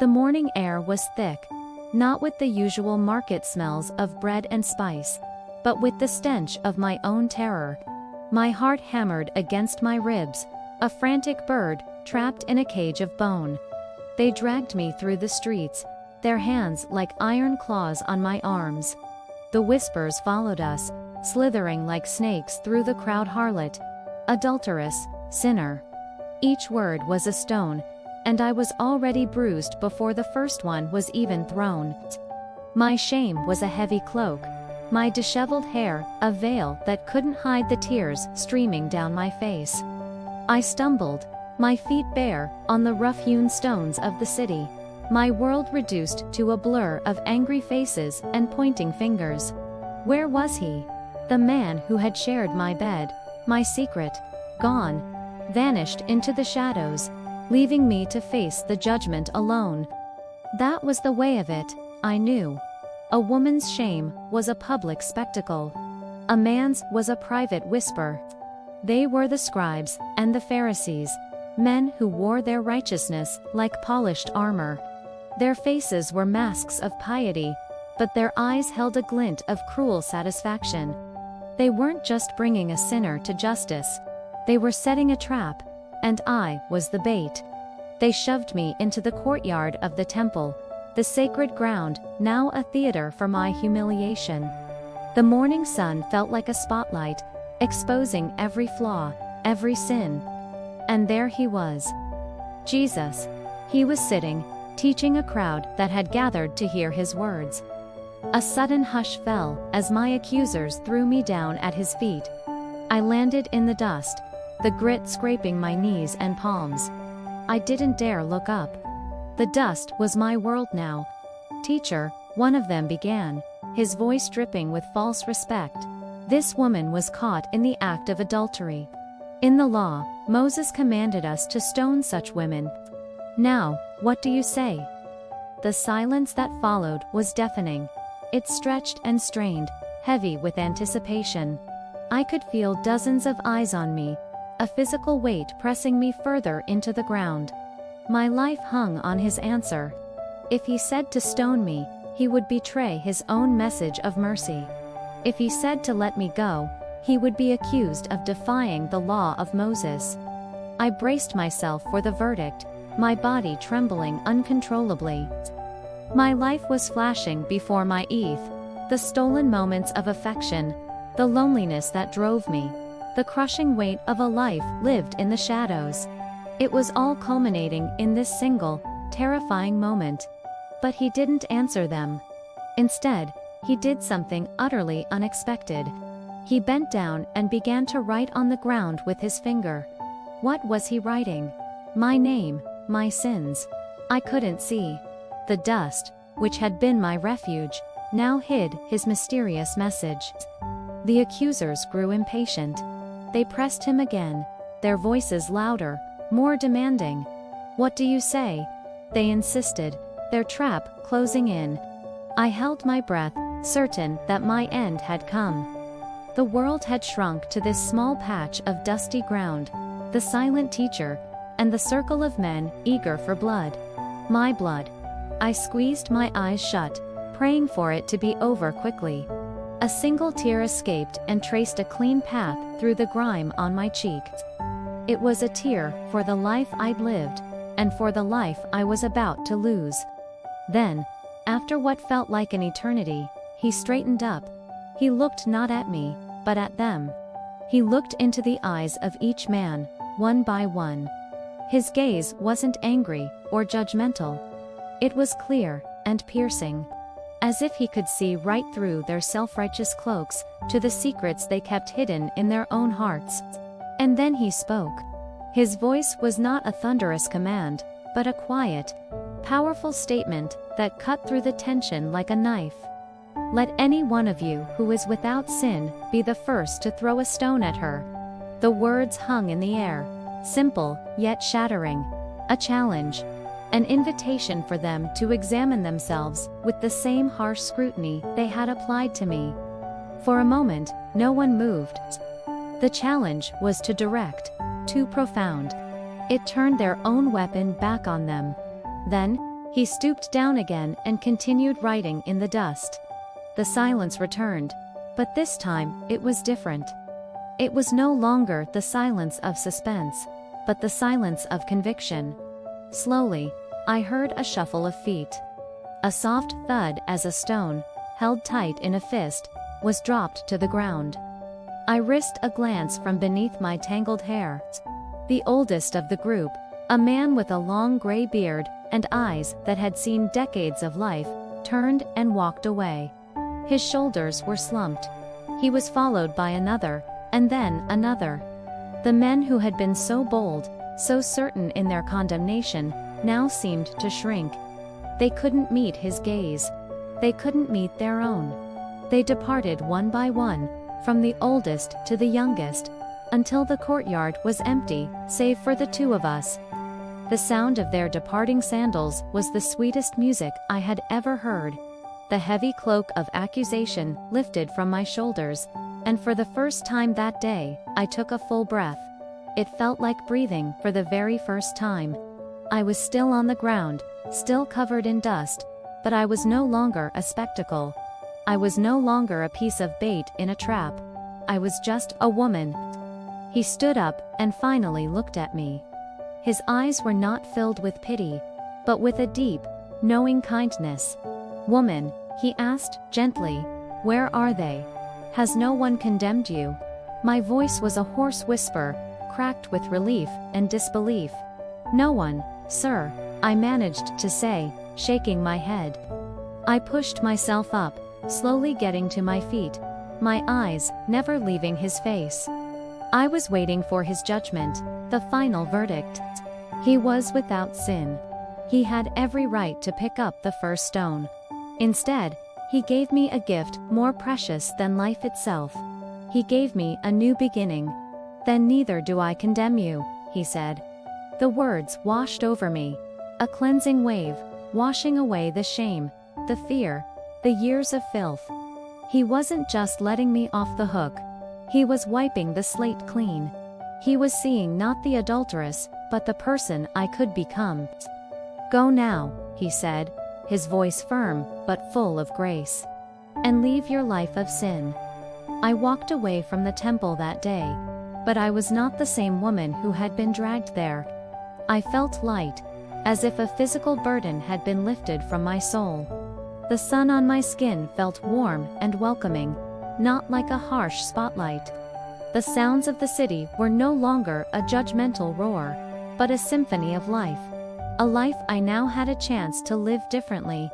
The morning air was thick, not with the usual market smells of bread and spice, but with the stench of my own terror. My heart hammered against my ribs, a frantic bird trapped in a cage of bone. They dragged me through the streets, their hands like iron claws on my arms. The whispers followed us, slithering like snakes through the crowd. Harlot, adulteress, sinner. Each word was a stone, and I was already bruised before the first one was even thrown. My shame was a heavy cloak, my disheveled hair a veil that couldn't hide the tears streaming down my face. I stumbled, my feet bare, on the rough-hewn stones of the city, my world reduced to a blur of angry faces and pointing fingers. Where was he? The man who had shared my bed, my secret, gone, vanished into the shadows, leaving me to face the judgment alone. That was the way of it, I knew. A woman's shame was a public spectacle. A man's was a private whisper. They were the scribes and the Pharisees, men who wore their righteousness like polished armor. Their faces were masks of piety, but their eyes held a glint of cruel satisfaction. They weren't just bringing a sinner to justice. They were setting a trap, and I was the bait. They shoved me into the courtyard of the temple, the sacred ground, now a theater for my humiliation. The morning sun felt like a spotlight, exposing every flaw, every sin. And there he was. Jesus. He was sitting, teaching a crowd that had gathered to hear his words. A sudden hush fell as my accusers threw me down at his feet. I landed in the dust, the grit scraping my knees and palms. I didn't dare look up. The dust was my world now. Teacher, one of them began, his voice dripping with false respect. This woman was caught in the act of adultery. In the law, Moses commanded us to stone such women. Now, what do you say? The silence that followed was deafening. It stretched and strained, heavy with anticipation. I could feel dozens of eyes on me, a physical weight pressing me further into the ground. My life hung on his answer. If he said to stone me, he would betray his own message of mercy. If he said to let me go, he would be accused of defying the law of Moses. I braced myself for the verdict, my body trembling uncontrollably. My life was flashing before my eyes, the stolen moments of affection, the loneliness that drove me, the crushing weight of a life lived in the shadows. It was all culminating in this single, terrifying moment. But he didn't answer them. Instead, he did something utterly unexpected. He bent down and began to write on the ground with his finger. What was he writing? My name, my sins. I couldn't see. The dust, which had been my refuge, now hid his mysterious message. The accusers grew impatient. They pressed him again, their voices louder, more demanding. What do you say? They insisted, their trap closing in. I held my breath, certain that my end had come. The world had shrunk to this small patch of dusty ground, the silent teacher, and the circle of men eager for blood. My blood. I squeezed my eyes shut, praying for it to be over quickly. A single tear escaped and traced a clean path through the grime on my cheek. It was a tear for the life I'd lived, and for the life I was about to lose. Then, after what felt like an eternity, he straightened up. He looked not at me, but at them. He looked into the eyes of each man, one by one. His gaze wasn't angry or judgmental. It was clear and piercing, as if he could see right through their self-righteous cloaks to the secrets they kept hidden in their own hearts. And then he spoke. His voice was not a thunderous command, but a quiet, powerful statement that cut through the tension like a knife. Let any one of you who is without sin be the first to throw a stone at her. The words hung in the air, simple yet shattering, a challenge, an invitation for them to examine themselves with the same harsh scrutiny they had applied to me. For a moment, no one moved. The challenge was too direct, too profound. It turned their own weapon back on them. Then, He stooped down again and continued writing in the dust. The silence returned, but this time, it was different. It was no longer the silence of suspense, but the silence of conviction. Slowly, I heard a shuffle of feet. A soft thud as a stone, held tight in a fist, was dropped to the ground. I risked a glance from beneath my tangled hair. The oldest of the group, a man with a long gray beard and eyes that had seen decades of life, turned and walked away. His shoulders were slumped. He was followed by another, and then another. The men who had been so bold, so certain in their condemnation, now seemed to shrink. They couldn't meet his gaze. They couldn't meet their own. They departed one by one, from the oldest to the youngest, until the courtyard was empty, save for the two of us. The sound of their departing sandals was the sweetest music I had ever heard. The heavy cloak of accusation lifted from my shoulders, and for the first time that day, I took a full breath. It felt like breathing for the very first time. I was still on the ground, still covered in dust, but I was no longer a spectacle. I was no longer a piece of bait in a trap. I was just a woman. He stood up and finally looked at me. His eyes were not filled with pity, but with a deep, knowing kindness. "Woman," he asked gently, "where are they? Has no one condemned you?" My voice was a hoarse whisper, cracked with relief and disbelief. "No one, sir," I managed to say, shaking my head. I pushed myself up, slowly getting to my feet, my eyes never leaving his face. I was waiting for his judgment, the final verdict. He was without sin. He had every right to pick up the first stone. Instead, he gave me a gift more precious than life itself. He gave me a new beginning. "Then neither do I condemn you," he said. The words washed over me, a cleansing wave, washing away the shame, the fear, the years of filth. He wasn't just letting me off the hook. He was wiping the slate clean. He was seeing not the adulteress, but the person I could become. "Go now," he said, his voice firm but full of grace, "and leave your life of sin." I walked away from the temple that day, but I was not the same woman who had been dragged there. I felt light, as if a physical burden had been lifted from my soul. The sun on my skin felt warm and welcoming, not like a harsh spotlight. The sounds of the city were no longer a judgmental roar, but a symphony of life. A life I now had a chance to live differently.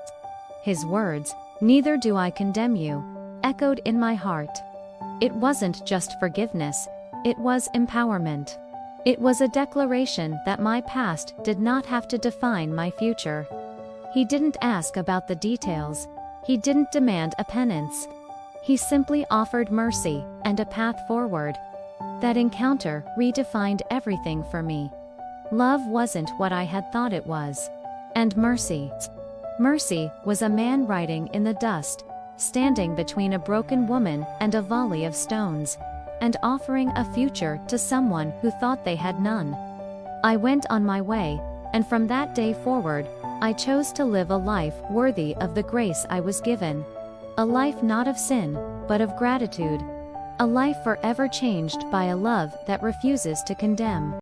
His words, "Neither do I condemn you," echoed in my heart. It wasn't just forgiveness, it was empowerment. It was a declaration that my past did not have to define my future. He didn't ask about the details. He didn't demand a penance. He simply offered mercy and a path forward. That encounter redefined everything for me. Love wasn't what I had thought it was. And mercy. Mercy was a man writing in the dust, standing between a broken woman and a volley of stones, and offering a future to someone who thought they had none. I went on my way, and from that day forward, I chose to live a life worthy of the grace I was given. A life not of sin, but of gratitude. A life forever changed by a love that refuses to condemn.